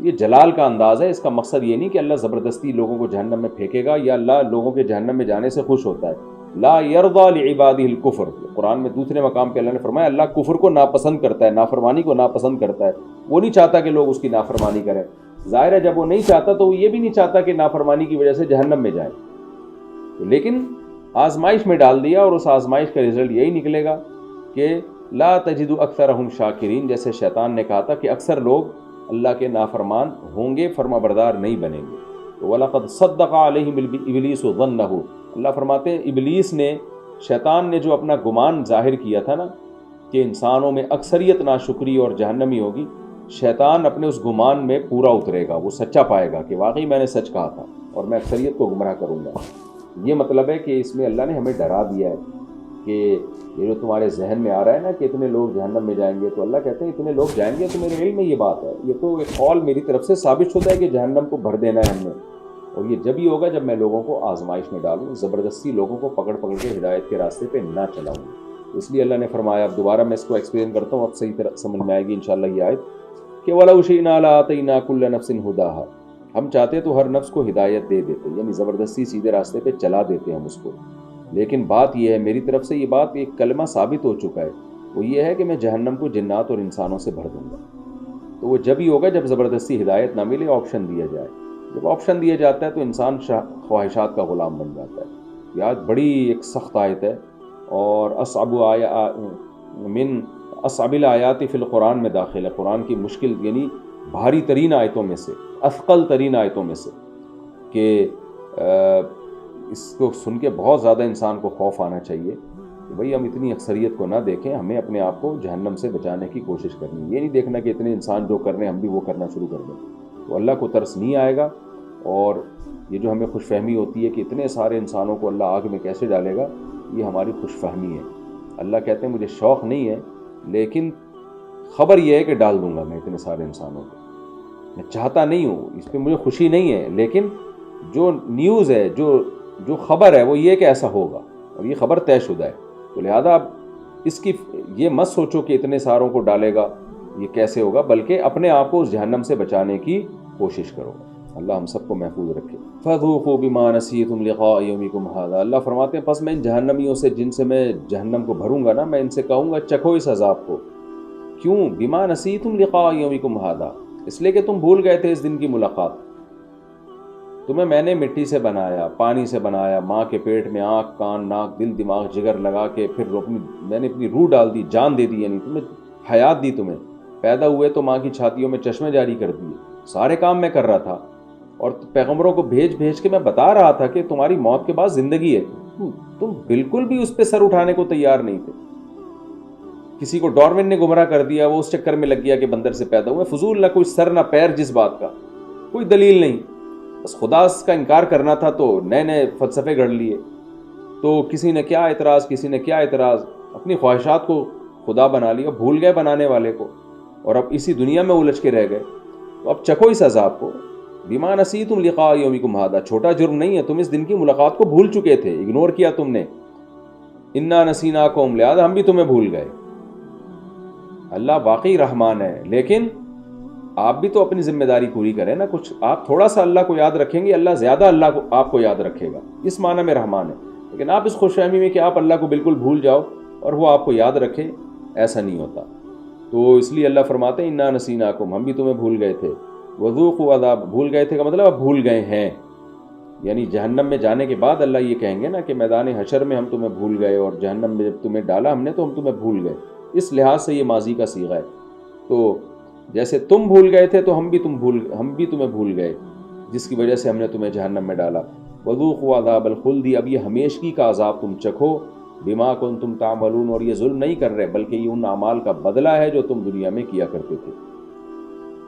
یہ جلال کا انداز ہے. اس کا مقصد یہ نہیں کہ اللہ زبردستی لوگوں کو جہنم میں پھینکے گا یا اللہ لوگوں کے جہنم میں جانے سے خوش ہوتا ہے. لا یرضی لعبادہ الکفر، قرآن میں دوسرے مقام پہ اللہ نے فرمایا اللہ کفر کو ناپسند کرتا ہے، نافرمانی کو ناپسند کرتا ہے. وہ نہیں چاہتا کہ لوگ اس کی نافرمانی کریں. ظاہر ہے جب وہ نہیں چاہتا تو وہ یہ بھی نہیں چاہتا کہ نافرمانی کی وجہ سے جہنم میں جائیں. لیکن آزمائش میں ڈال دیا اور اس آزمائش کا رزلٹ یہی نکلے گا کہ لا تجد اکثرہم شاکرین. جیسے شیطان نے کہا تھا کہ اکثر لوگ اللہ کے نافرمان ہوں گے، فرما بردار نہیں بنیں گے. تو وَلَقَدْ صَدَّقَ عَلَيْهِمُ الْإِبْلِيسُ ظَنَّهُ، اللہ فرماتے ہیں ابلیس نے، شیطان نے جو اپنا گمان ظاہر کیا تھا نا کہ انسانوں میں اکثریت ناشکری اور جہنمی ہوگی، شیطان اپنے اس گمان میں پورا اترے گا، وہ سچا پائے گا کہ واقعی میں نے سچ کہا تھا اور میں اکثریت کو گمراہ کروں گا. یہ مطلب ہے کہ اس میں اللہ نے ہمیں ڈرا دیا ہے کہ یہ جو تمہارے ذہن میں آ رہا ہے نا کہ اتنے لوگ جہنم میں جائیں گے، تو اللہ کہتے ہیں اتنے لوگ جائیں گے تو میرے علم میں یہ بات ہے، یہ تو ایک قول میری طرف سے ثابت شدہ ہے کہ جہنم کو بھر دینا ہے ہم نے. اور یہ جب ہی ہوگا جب میں لوگوں کو آزمائش میں ڈالوں، زبردستی لوگوں کو پکڑ پکڑ کے ہدایت کے راستے پہ نہ چلاؤں. اس لیے اللہ نے فرمایا، اب دوبارہ میں اس کو ایکسپلین کرتا ہوں، اب صحیح طرح سمجھ میں آئے گی انشاءاللہ یہ آیت، کہ وَلَوْ شِئْنَا لَآتَيْنَا كُلَّ نَفْسٍ هُدَاهَا، ہم چاہتے تو ہر نفس کو ہدایت دے دیتے، یعنی زبردستی سیدھے راستے پہ چلا دیتے ہم اس کو. لیکن بات یہ ہے، میری طرف سے یہ بات ایک کلمہ ثابت ہو چکا ہے، وہ یہ ہے کہ میں جہنم کو جنات اور انسانوں سے بھر دوں گا. تو وہ جب ہی ہوگا جب زبردستی ہدایت نہ ملے، آپشن دیا جائے. جب آپشن دیا جاتا ہے تو انسان خواہشات کا غلام بن جاتا ہے. یہ آیت بڑی ایک سخت آیت ہے اور من اصعب الآیات فی القرآن میں داخل ہے. قرآن کی مشکل یعنی بھاری ترین آیتوں میں سے، اثقل ترین آیتوں میں سے، کہ اس کو سن کے بہت زیادہ انسان کو خوف آنا چاہیے کہ بھئی ہم اتنی اکثریت کو نہ دیکھیں، ہمیں اپنے آپ کو جہنم سے بچانے کی کوشش کرنی ہے. یہ نہیں دیکھنا کہ اتنے انسان جو کر رہے ہیں ہم بھی وہ کرنا شروع کر دیں. تو اللہ کو ترس نہیں آئے گا. اور یہ جو ہمیں خوش فہمی ہوتی ہے کہ اتنے سارے انسانوں کو اللہ آگ میں کیسے ڈالے گا، یہ ہماری خوش فہمی ہے. اللہ کہتے ہیں مجھے شوق نہیں ہے، لیکن خبر یہ ہے کہ ڈال دوں گا میں اتنے سارے انسانوں کو. میں چاہتا نہیں ہوں، اس پہ مجھے خوشی نہیں ہے، لیکن جو نیوز ہے، جو خبر ہے وہ یہ کہ ایسا ہوگا اور یہ خبر طے شدہ ہے. تو لہذا اب اس کی یہ مت سوچو کہ اتنے ساروں کو ڈالے گا یہ کیسے ہوگا، بلکہ اپنے آپ کو اس جہنم سے بچانے کی کوشش کرو. اللہ ہم سب کو محفوظ رکھے. فَذُوقُوا بِمَا نَسِيتُمْ لِقَاءَ يَوْمِكُمْ هَذَا، اللہ فرماتے ہیں پس میں ان جہنمیوں سے جن سے میں جہنم کو بھروں گا نا، میں ان سے کہوں گا چکھو اس عذاب کو. کیوں؟ بِمَا نَسِيتُمْ لِقَاءَ يَوْمِكُمْ هَذَا، اس لیے کہ تم بھول گئے تھے اس دن کی ملاقات. تمہیں میں نے مٹی سے بنایا، پانی سے بنایا، ماں کے پیٹ میں آنکھ کان ناک دل دماغ جگر لگا کے پھر میں نے اپنی روح ڈال دی، جان دے دی، یعنی تمہیں حیات دی. تمہیں پیدا ہوئے تو ماں کی چھاتیوں میں چشمے جاری کر دیے، سارے کام میں کر رہا تھا. اور پیغمبروں کو بھیج کے میں بتا رہا تھا کہ تمہاری موت کے بعد زندگی ہے. تم بالکل بھی اس پہ سر اٹھانے کو تیار نہیں تھے. کسی کو ڈارون نے گمراہ کر دیا، وہ اس چکر میں لگ گیا کہ بندر سے پیدا ہوئے. فضول، نہ کوئی سر نہ پیر جس بات کا، کوئی دلیل نہیں. بس خدا کا انکار کرنا تھا تو نئے فلسفے گھڑ لیے. تو کسی نے کیا اعتراض، کسی نے کیا اعتراض، اپنی خواہشات کو خدا بنا لیا، بھول گئے بنانے والے کو، اور اب اسی دنیا میں الجھ کے رہ گئے. تو اب چکھو اس عذاب کو. بما نسیتم لقاء یومکم ھذا، چھوٹا جرم نہیں ہے، تم اس دن کی ملاقات کو بھول چکے تھے، اگنور کیا تم نے. انا نسیناکم، لہذا ہم بھی تمہیں بھول گئے. اللہ واقعی رحمان ہے، لیکن آپ بھی تو اپنی ذمہ داری پوری کریں نا. کچھ آپ تھوڑا سا اللہ کو یاد رکھیں گے، اللہ زیادہ آپ کو یاد رکھے گا. اس معنی میں رحمان ہے. لیکن آپ اس خوش فہمی میں کہ آپ اللہ کو بالکل بھول جاؤ اور وہ آپ کو یاد رکھے، ایسا نہیں ہوتا. تو اس لیے اللہ فرماتے ہیں انا نسیناکم، ہم بھی تمہیں بھول گئے تھے. وذوقوا عذاب، بھول گئے تھے کا مطلب اب بھول گئے ہیں. یعنی جہنم میں جانے کے بعد اللہ یہ کہیں گے نا کہ میدان حشر میں ہم تمہیں بھول گئے، اور جہنم میں جب تمہیں ڈالا ہم نے تو ہم تمہیں بھول گئے. اس لحاظ سے یہ ماضی کا صیغہ ہے. تو جیسے تم بھول گئے تھے تو ہم بھی تمہیں بھول گئے، جس کی وجہ سے ہم نے تمہیں جہنم میں ڈالا. وذوقوا عذاب الخلد، اب یہ ہمیشگی کا عذاب تم چکھو. بما کنتم تعملون، اور یہ ظلم نہیں کر رہے بلکہ یہ ان اعمال کا بدلہ ہے جو تم دنیا میں کیا کرتے تھے.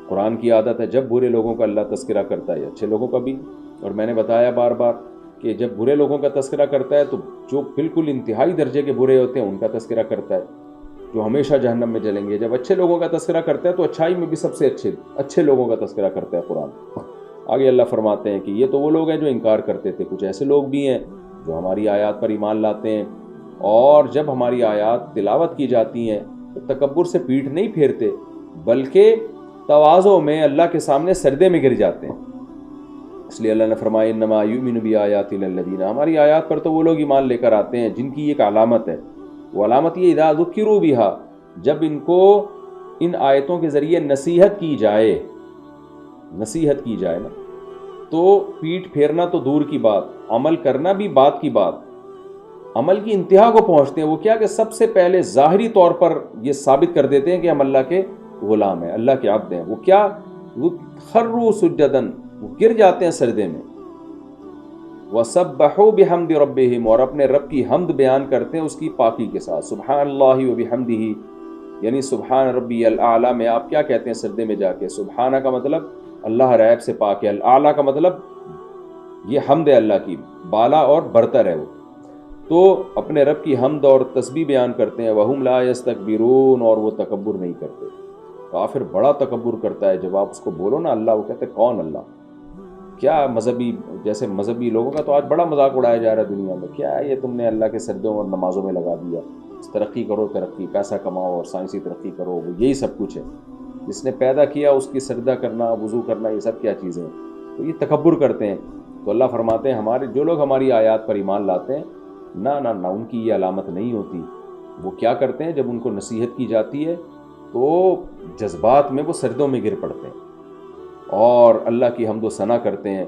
قرآن کی عادت ہے جب برے لوگوں کا اللہ تذکرہ کرتا ہے، اچھے لوگوں کا بھی. اور میں نے بتایا بار بار کہ جب برے لوگوں کا تذکرہ کرتا ہے تو جو بالکل انتہائی درجے کے برے ہوتے ہیں ان کا تذکرہ کرتا ہے، جو ہمیشہ جہنم میں جلیں گے. جب اچھے لوگوں کا تذکرہ کرتا ہے تو اچھائی میں بھی سب سے اچھے لوگوں کا تذکرہ کرتا ہے قرآن. آگے اللہ فرماتے ہیں کہ یہ تو وہ لوگ ہیں جو انکار کرتے تھے، کچھ ایسے لوگ بھی ہیں جو ہماری آیات پر ایمان لاتے ہیں، اور جب ہماری آیات تلاوت کی جاتی ہیں تو تکبر سے پیٹھ نہیں پھیرتے، بلکہ تواضع میں اللہ کے سامنے سجدے میں گر جاتے ہیں. اس لیے اللہ نے فرمایا انما یؤمن بآیات الذین، ہماری آیات پر تو وہ لوگ ایمان لے کر آتے ہیں جن کی ایک علامت ہے. وہ علامت یہ اذا ذکروا بہا، جب ان کو ان آیتوں کے ذریعے نصیحت کی جائے نا، تو پیٹھ پھیرنا تو دور کی بات، عمل کرنا بھی بات کی بات، عمل کی انتہا کو پہنچتے ہیں. وہ کیا کہ سب سے پہلے ظاہری طور پر یہ ثابت کر دیتے ہیں کہ ہم اللہ کے غلام ہیں، اللہ کے عبد ہیں. وہ کیا؟ وہ خروا سجدن، وہ گر جاتے ہیں سجدے میں. وَسَبَّحُوا بِحَمْدِ رَبِّهِمْ، اور اپنے رب کی حمد بیان کرتے ہیں اس کی پاکی کے ساتھ. سبحان اللہ وبحمدہ، یعنی سبحان ربی الاعلیٰ میں آپ کیا کہتے ہیں سجدے میں جا کے؟ سبحانہ کا مطلب اللہ ریب سے پاک ہے، الاعلیٰ کا مطلب یہ حمد ہے اللہ کی، بالا اور برتر ہے وہ. تو اپنے رب کی حمد اور تسبیح بیان کرتے ہیں. وَهُمْ لَا يَسْتَكْبِرُونَ، اور وہ تکبر نہیں کرتے. کافر بڑا تکبر کرتا ہے جب آپ اس کو بولو نا اللہ، وہ کہتے ہیں کون اللہ؟ کیا مذہبی، جیسے مذہبی لوگوں کا تو آج بڑا مذاق اڑایا جا رہا ہے دنیا میں. کیا ہے یہ تم نے اللہ کے سجدوں اور نمازوں میں لگا دیا، ترقی کرو، ترقی، پیسہ کماؤ اور سائنسی ترقی کرو، وہ یہی سب کچھ ہے. جس نے پیدا کیا اس کی سجدہ کرنا، وضو کرنا، یہ سب کیا چیزیں ہیں؟ تو یہ تکبر کرتے ہیں. تو اللہ فرماتے ہیں ہمارے جو لوگ ہماری آیات پر ایمان لاتے ہیں، نہ ان کی یہ علامت نہیں ہوتی. وہ کیا کرتے ہیں جب ان کو نصیحت کی جاتی ہے تو جذبات میں وہ سجدوں میں گر پڑتے ہیں اور اللہ کی حمد و ثنا کرتے ہیں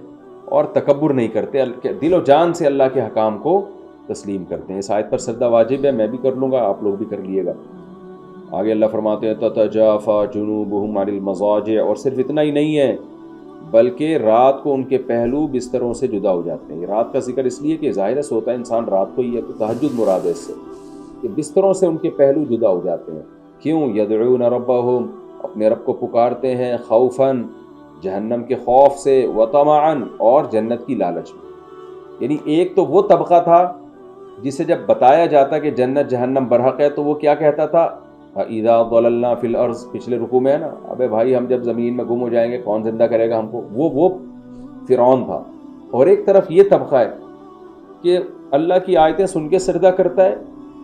اور تکبر نہیں کرتے، دل و جان سے اللہ کے حکام کو تسلیم کرتے ہیں. اس آیت پر سجدہ واجب ہے، میں بھی کر لوں گا، آپ لوگ بھی کر لیے گا. آگے اللہ فرماتے ہیں تتجافى جنوبهم عن المضاجع، اور صرف اتنا ہی نہیں ہے بلکہ رات کو ان کے پہلو بستروں سے جدا ہو جاتے ہیں. رات کا ذکر اس لیے کہ ظاہر سوتا ہے انسان رات کو ہی ہے، تو تہجد مراد ہے اس سے کہ بستروں سے ان کے پہلو جدا ہو جاتے ہیں. کیوں؟ یدعون ربهم، اپنے رب کو پکارتے ہیں، خوفاً، جہنم کے خوف سے، وطمعاً، اور جنت کی لالچ میں. یعنی ایک تو وہ طبقہ تھا جسے جب بتایا جاتا کہ جنت جہنم برحق ہے تو وہ کیا کہتا تھا؟ اذا ضللنا فی الارض، پچھلے رکوع میں ہے نا، ابے بھائی ہم جب زمین میں گم ہو جائیں گے کون زندہ کرے گا ہم کو؟ وہ فرعون تھا. اور ایک طرف یہ طبقہ ہے کہ اللہ کی آیتیں سن کے سجدہ کرتا ہے،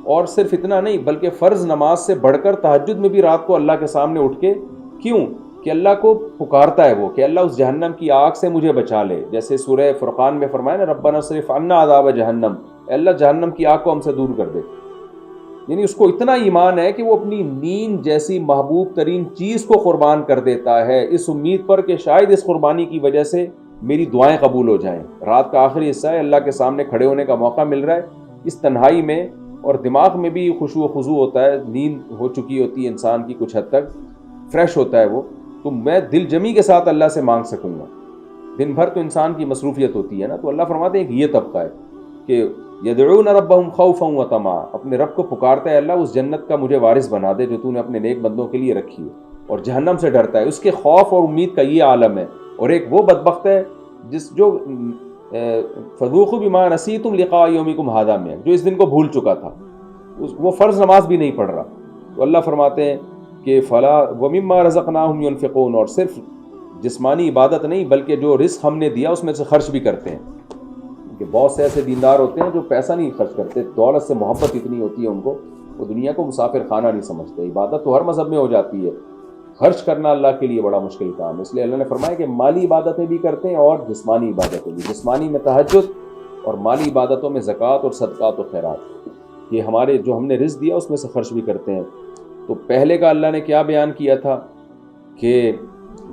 اور صرف اتنا نہیں بلکہ فرض نماز سے بڑھ کر تہجد میں بھی رات کو اللہ کے سامنے اٹھ کے، کیوں کہ اللہ کو پکارتا ہے وہ کہ اللہ اس جہنم کی آگ سے مجھے بچا لے. جیسے سورہ فرقان میں فرمایا نا ربنا اصرف عنا عذاب جہنم، اے اللہ جہنم کی آگ کو ہم سے دور کر دے. یعنی اس کو اتنا ایمان ہے کہ وہ اپنی نیند جیسی محبوب ترین چیز کو قربان کر دیتا ہے اس امید پر کہ شاید اس قربانی کی وجہ سے میری دعائیں قبول ہو جائیں. رات کا آخری حصہ ہے، اللہ کے سامنے کھڑے ہونے کا موقع مل رہا ہے اس تنہائی میں، اور دماغ میں بھی خشوع و خضوع ہوتا ہے، نیند ہو چکی ہوتی ہے انسان کی، کچھ حد تک فریش ہوتا ہے وہ، تو میں دل جمی کے ساتھ اللہ سے مانگ سکوں گا. دن بھر تو انسان کی مصروفیت ہوتی ہے نا. تو اللہ فرماتے ہیں کہ یہ طبقہ ہے کہ یدعون ربهم خوفا وطمعا، اپنے رب کو پکارتا ہے اللہ اس جنت کا مجھے وارث بنا دے جو تو نے اپنے نیک بندوں کے لیے رکھی ہے، اور جہنم سے ڈرتا ہے. اس کے خوف اور امید کا یہ عالم ہے. اور ایک وہ بدبخت ہے جو فذوقوا بما نسیتم لقاء یومکم ھذا میں، جو اس دن کو بھول چکا تھا، وہ فرض نماز بھی نہیں پڑھ رہا. تو اللہ فرماتے ہیں کہ فلا ومما رزقناہم ينفقون، اور صرف جسمانی عبادت نہیں بلکہ جو رزق ہم نے دیا اس میں سے خرچ بھی کرتے ہیں. کہ بہت سے ایسے دیندار ہوتے ہیں جو پیسہ نہیں خرچ کرتے، دولت سے محبت اتنی ہوتی ہے ان کو، وہ دنیا کو مسافر خانہ نہیں سمجھتے. عبادت تو ہر مذہب میں ہو جاتی ہے، خرچ کرنا اللہ کے لیے بڑا مشکل کام ہے. اس لیے اللہ نے فرمایا کہ مالی عبادتیں بھی کرتے ہیں اور جسمانی عبادتیں بھی. جسمانی میں تہجد اور مالی عبادتوں میں زکوٰۃ اور صدقات و خیرات، یہ ہمارے جو ہم نے رزق دیا اس میں سے خرچ بھی کرتے ہیں. تو پہلے کا اللہ نے کیا بیان کیا تھا کہ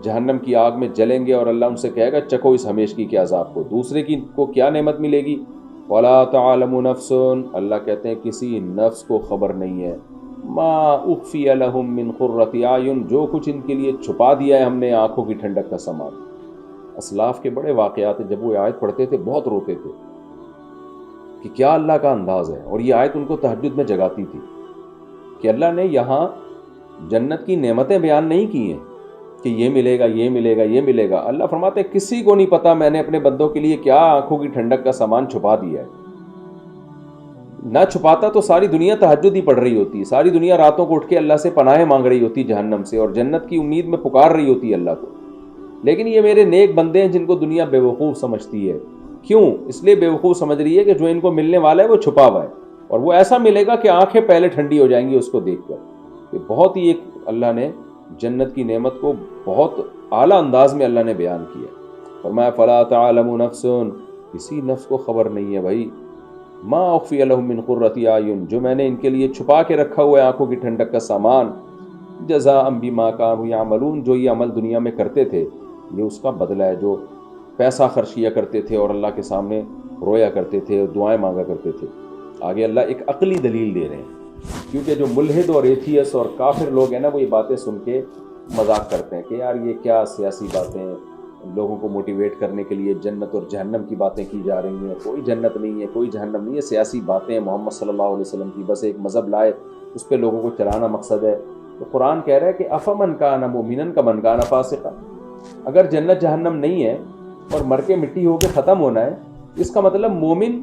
جہنم کی آگ میں جلیں گے اور اللہ ان سے کہے گا چکھو اس ہمیشگی کے عذاب کو. دوسرے کی کو کیا نعمت ملے گی؟ وَلَا تَعْلَمُ نَفْسٌ، اللہ کہتے ہیں کسی نفس کو خبر نہیں ہے، مَا أُخْفِيَ لَهُم مِّن قُرَّةِ أَعْيُن، جو کچھ ان کے لیے چھپا دیا ہے ہم نے آنکھوں کی ٹھنڈک کا سامان. اسلاف کے بڑے واقعات ہیں، جب وہ آیت پڑھتے تھے بہت روتے تھے کہ کیا اللہ کا انداز ہے. اور یہ آیت ان کو تہجد میں جگاتی تھی کہ اللہ نے یہاں جنت کی نعمتیں بیان نہیں کی ہیں کہ یہ ملے گا، یہ ملے گا، یہ ملے گا. اللہ فرماتے ہیں کسی کو نہیں پتا میں نے اپنے بندوں کے لیے کیا آنکھوں کی ٹھنڈک کا سامان چھپا دیا ہے. نہ چھپاتا تو ساری دنیا تہجد ہی پڑھ رہی ہوتی، ساری دنیا راتوں کو اٹھ کے اللہ سے پناہیں مانگ رہی ہوتی جہنم سے، اور جنت کی امید میں پکار رہی ہوتی اللہ کو. لیکن یہ میرے نیک بندے ہیں جن کو دنیا بے وقوف سمجھتی ہے. کیوں؟ اس لیے بے وقوف سمجھ رہی ہے کہ جو ان کو ملنے والا ہے وہ چھپا ہوا ہے، اور وہ ایسا ملے گا کہ آنکھیں پہلے ٹھنڈی ہو جائیں گی اس کو دیکھ کر. یہ بہت ہی ایک اللہ نے جنت کی نعمت کو بہت اعلیٰ انداز میں اللہ نے بیان کیا. فرمایا فلا تعلم نفس، کسی نفس کو خبر نہیں ہے بھائی، ما اخفی لهم من قرۃ اعین، جو میں نے ان کے لیے چھپا کے رکھا ہوا ہے آنکھوں کی ٹھنڈک کا سامان، جزاء بما كانوا يعملون، جو یہ عمل دنیا میں کرتے تھے یہ اس کا بدلہ ہے. جو پیسہ خرچ کیا کرتے تھے اور اللہ کے سامنے رویا کرتے تھے اور دعائیں مانگا کرتے تھے. آگے اللہ ایک عقلی دلیل دے رہے ہیں، کیونکہ جو ملحد اور ایتھیس اور کافر لوگ ہیں نا، وہ یہ باتیں سن کے مذاق کرتے ہیں کہ یار یہ کیا سیاسی باتیں ہیں، لوگوں کو موٹیویٹ کرنے کے لیے جنت اور جہنم کی باتیں کی جا رہی ہیں. کوئی جنت نہیں ہے، کوئی جہنم نہیں ہے، سیاسی باتیں ہیں محمد صلی اللہ علیہ وسلم کی، بس ایک مذہب لائے اس پہ لوگوں کو چلانا مقصد ہے. تو قرآن کہہ رہا ہے کہ افمن کان مؤمنا کمن کان فاسقا، اگر جنت جہنم نہیں ہے اور مر کے مٹی ہو کے ختم ہونا ہے، اس کا مطلب مومن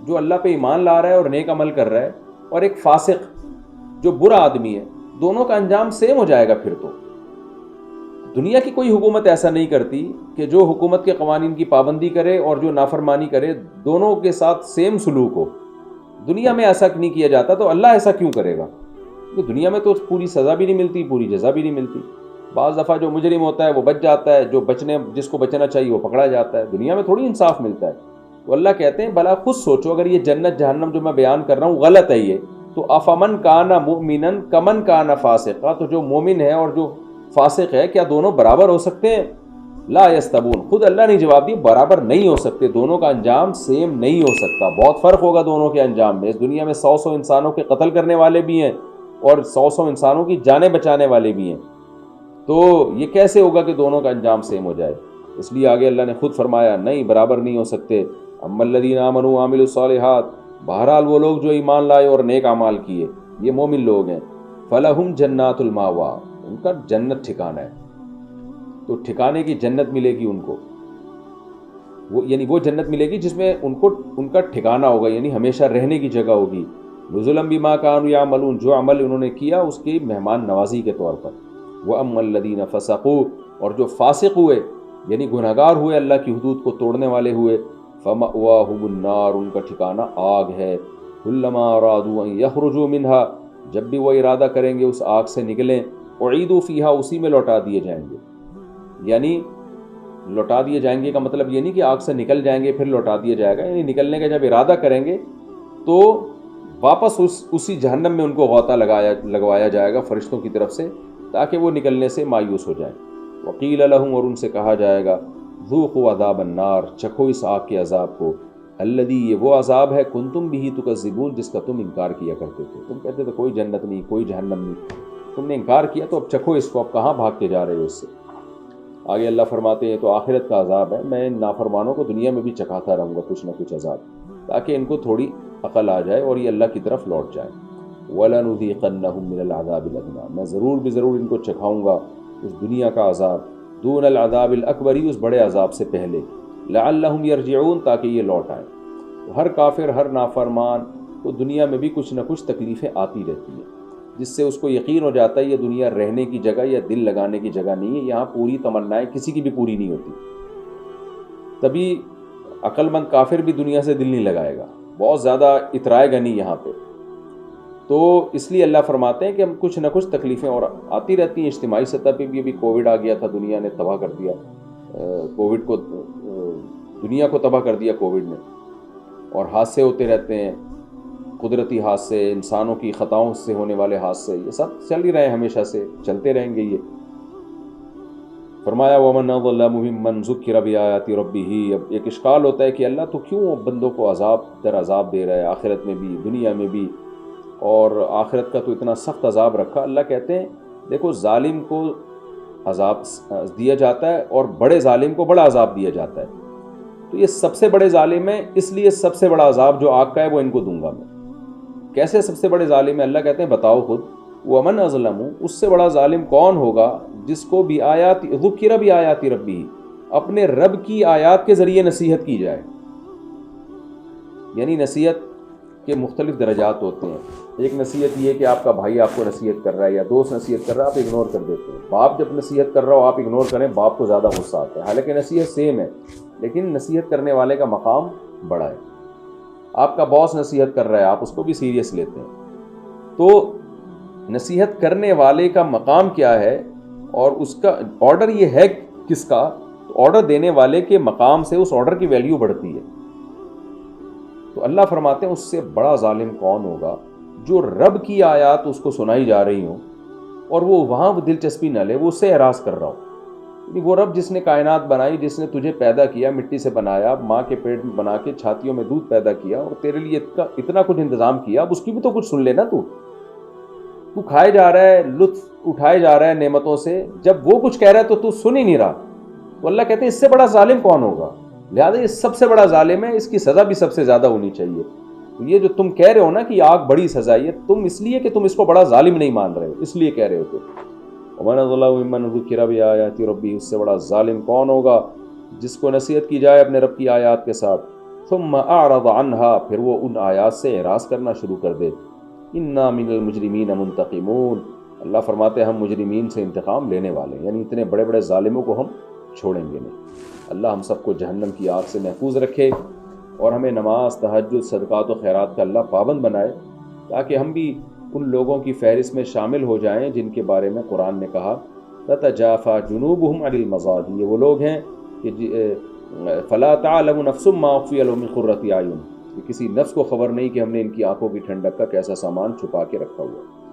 جو اللہ پہ ایمان لا رہا ہے اور نیک عمل کر رہا ہے، اور ایک فاسق جو برا آدمی ہے، دونوں کا انجام سیم ہو جائے گا. پھر تو دنیا کی کوئی حکومت ایسا نہیں کرتی کہ جو حکومت کے قوانین کی پابندی کرے اور جو نافرمانی کرے دونوں کے ساتھ سیم سلوک ہو. دنیا میں ایسا نہیں کیا جاتا، تو اللہ ایسا کیوں کرے گا؟ دنیا میں تو پوری سزا بھی نہیں ملتی، پوری جزا بھی نہیں ملتی. بعض دفعہ جو مجرم ہوتا ہے وہ بچ جاتا ہے، جو جس کو بچنا چاہیے وہ پکڑا جاتا ہے. دنیا میں تھوڑی انصاف ملتا ہے. تو اللہ کہتے ہیں بلا خود سوچو، اگر یہ جنت جہنم جو میں بیان کر رہا ہوں غلط ہے یہ، تو افمن کان مؤمنا کمن کان فاسقا، تو جو مومن ہے اور جو فاسق ہے کیا دونوں برابر ہو سکتے ہیں؟ لا یستوون، خود اللہ نے جواب دیا برابر نہیں ہو سکتے، دونوں کا انجام سیم نہیں ہو سکتا، بہت فرق ہوگا دونوں کے انجام میں. اس دنیا میں 100 انسانوں کے قتل کرنے والے بھی ہیں اور 100 انسانوں کی جانیں بچانے والے بھی ہیں. تو یہ کیسے ہوگا کہ دونوں کا انجام سیم ہو جائے؟ اس لیے آگے اللہ نے خود فرمایا نہیں، برابر نہیں ہو سکتے. اما الذین آمنوا وعملوا الصالحات، بہرحال وہ لوگ جو ایمان لائے اور نیک اعمال کیے، یہ مومن لوگ ہیں. فلہم جنات الماوا، ان کا جنت ٹھکانہ ہے. تو ٹھکانے کی جنت ملے گی ان کو، یعنی وہ جنت ملے گی جس میں ان کا ٹھکانہ ہوگا، یعنی ہمیشہ رہنے کی جگہ ہوگی. نزلا بما كانوا يعملون، جو عمل انہوں نے کیا اس کی مہمان نوازی کے طور پر. واما الذین فسقوا، اور جو فاسق ہوئے یعنی گنہگار ہوئے، اللہ کی حدود کو توڑنے والے ہوئے، فمأواہم النار، ان کا ٹھکانہ آگ ہے. کلما ارادوا ان یخرجوا منها، جب بھی وہ ارادہ کریں گے اس آگ سے نکلیں، اعیدوا فیہا، اسی میں لوٹا دیے جائیں گے. یعنی لوٹا دیے جائیں گے کا مطلب یہ نہیں کہ آگ سے نکل جائیں گے پھر لوٹا دیا جائے گا، یعنی نکلنے کا جب ارادہ کریں گے تو واپس اسی جہنم میں ان کو غوطہ لگوایا جائے گا فرشتوں کی طرف سے، تاکہ وہ نکلنے سے مایوس ہو جائیں. وقیل لہم، اور ان سے کہا جائے گا، ذوقوا عذاب النار، چکھو اس آگ کے عذاب کو، الذی، یہ وہ عذاب ہے، کنتم بہ تکذبون، جس کا تم انکار کیا کرتے تھے. تم کہتے تھے کوئی جنت نہیں، کوئی جہنم نہیں، تم نے انکار کیا تو اب چکھو اس کو، اب کہاں بھاگ کے جا رہے ہو اس سے. آگے اللہ فرماتے ہیں تو آخرت کا عذاب ہے، میں ان نافرمانوں کو دنیا میں بھی چکھاتا رہوں گا کچھ نہ کچھ عذاب، تاکہ ان کو تھوڑی عقل آ جائے اور یہ اللہ کی طرف لوٹ جائیں. وَلَنُذِيقَنَّهُم مِّنَ الْعَذَابِ الْأَدْنَىٰ، میں ضرور بھی ضرور ان کو چکھاؤں گا اس دنیا کا عذاب، دون العذاب الاکبر، اس بڑے عذاب سے پہلے، لعلہم یرجعون، تاکہ یہ لوٹ آئیں. تو ہر کافر، ہر نافرمان کو دنیا میں بھی کچھ نہ کچھ تکلیفیں آتی رہتی ہیں، جس سے اس کو یقین ہو جاتا ہے یہ دنیا رہنے کی جگہ یا دل لگانے کی جگہ نہیں ہے، یہاں پوری تمنائیں کسی کی بھی پوری نہیں ہوتی. تبھی عقل مند کافر بھی دنیا سے دل نہیں لگائے گا، بہت زیادہ اترائے گا نہیں یہاں پہ. تو اس لیے اللہ فرماتے ہیں کہ ہم کچھ نہ کچھ تکلیفیں اور آتی رہتی ہیں. اجتماعی سطح پہ بھی ابھی کووڈ آ گیا تھا، دنیا نے تباہ کر دیا کووڈ کو، دنیا کو تباہ کر دیا کووڈ نے. اور حادثے ہوتے رہتے ہیں، قدرتی حادثے، انسانوں کی خطاؤں سے ہونے والے حادثے، یہ سب چل ہی رہے ہیں، ہمیشہ سے چلتے رہیں گے. یہ فرمایا وَمَنْ أَظْلَمُ مِمَّنْ ذُكِّرَ بِآيَاتِ رَبِّهِ. اب ایک اشکال ہوتا ہے کہ اللہ تو کیوں بندوں کو عذاب در عذاب دے رہا ہے، آخرت میں بھی دنیا میں بھی، اور آخرت کا تو اتنا سخت عذاب رکھا. اللہ کہتے ہیں دیکھو ظالم کو عذاب دیا جاتا ہے اور بڑے ظالم کو بڑا عذاب دیا جاتا ہے. تو یہ سب سے بڑے ظالم ہیں، اس لیے سب سے بڑا عذاب جو آگ کا ہے وہ ان کو دوں گا میں. کیسے سب سے بڑے ظالم ہیں؟ اللہ کہتے ہیں بتاؤ خود. وَمَنْ أَظْلَمُ، اس سے بڑا ظالم کون ہوگا جس کو بھی آیات ذُكِّرَ بِآيَاتِ رَبِّهِ، اپنے رب کی آیات کے ذریعے نصیحت کی جائے. یعنی نصیحت کے مختلف درجات ہوتے ہیں. ایک نصیحت یہ کہ آپ کا بھائی آپ کو نصیحت کر رہا ہے یا دوست نصیحت کر رہا ہے، آپ اگنور کر دیتے ہیں. باپ جب نصیحت کر رہا ہو آپ اگنور کریں، باپ کو زیادہ غصہ آتا ہے، حالانکہ نصیحت سیم ہے، لیکن نصیحت کرنے والے کا مقام بڑا ہے. آپ کا باس نصیحت کر رہا ہے، آپ اس کو بھی سیریس لیتے ہیں. تو نصیحت کرنے والے کا مقام کیا ہے اور اس کا آرڈر یہ ہے کس کا؟ تو آرڈر دینے والے کے مقام سے اس آرڈر کی ویلیو بڑھتی ہے. تو اللہ فرماتے ہیں اس سے بڑا ظالم کون ہوگا جو رب کی آیات اس کو سنائی جا رہی ہوں اور وہ وہاں دلچسپی نہ لے، وہ اس سے اعراض کر رہا ہو. وہ رب جس نے کائنات بنائی، جس نے تجھے پیدا کیا، مٹی سے بنایا، ماں کے پیٹ میں بنا کے چھاتیوں میں دودھ پیدا کیا اور تیرے لیے اتنا کچھ انتظام کیا، اب اس کی بھی تو کچھ سن لینا. تو کھائے جا رہا ہے، لطف اٹھائے جا رہا ہے نعمتوں سے، جب وہ کچھ کہہ رہا ہے تو سن ہی نہیں رہا. تو اللہ کہتے ہیں اس سے بڑا ظالم کون ہوگا؟ لہٰذا یہ سب سے بڑا ظالم ہے، اس کی سزا بھی سب سے زیادہ ہونی چاہیے. یہ جو تم کہہ رہے ہو نا کہ آگ بڑی سزا، یہ تم اس لیے کہ تم اس کو بڑا ظالم نہیں مان رہے ہو، اس لیے کہہ رہے ہو. وَمَنْ أَظْلَمُ مِمَّنْ ذُكِّرَ بِآيَاتِ رَبِّهِ، اس سے بڑا ظالم کون ہوگا جس کو نصیحت کی جائے اپنے رب کی آیات کے ساتھ، ثُمَّ أَعْرَضَ عَنْهَا، پھر وہ ان آیات سے اعراض کرنا شروع کر دے. إِنَّا مِنَ الْمُجْرِمِينَ مُنْتَقِمُونَ، اللہ فرماتے ہیں ہم مجرمین سے انتقام لینے والے ہیں، یعنی اتنے بڑے بڑے ظالموں کو ہم چھوڑیں گے نہیں. اللہ ہم سب کو جہنم کی آگ سے محفوظ رکھے اور ہمیں نماز، تہجد، صدقات و خیرات کا اللہ پابند بنائے، تاکہ ہم بھی ان لوگوں کی فہرست میں شامل ہو جائیں جن کے بارے میں قرآن نے کہا تتجافى جنوبهم عن المضاجع. یہ وہ لوگ ہیں کہ فلا تعلم نفس ما اخفي لهم من قرة اعين، کہ کسی نفس کو خبر نہیں کہ ہم نے ان کی آنکھوں کی ٹھنڈک کا کیسا سامان چھپا کے رکھا ہوا ہے.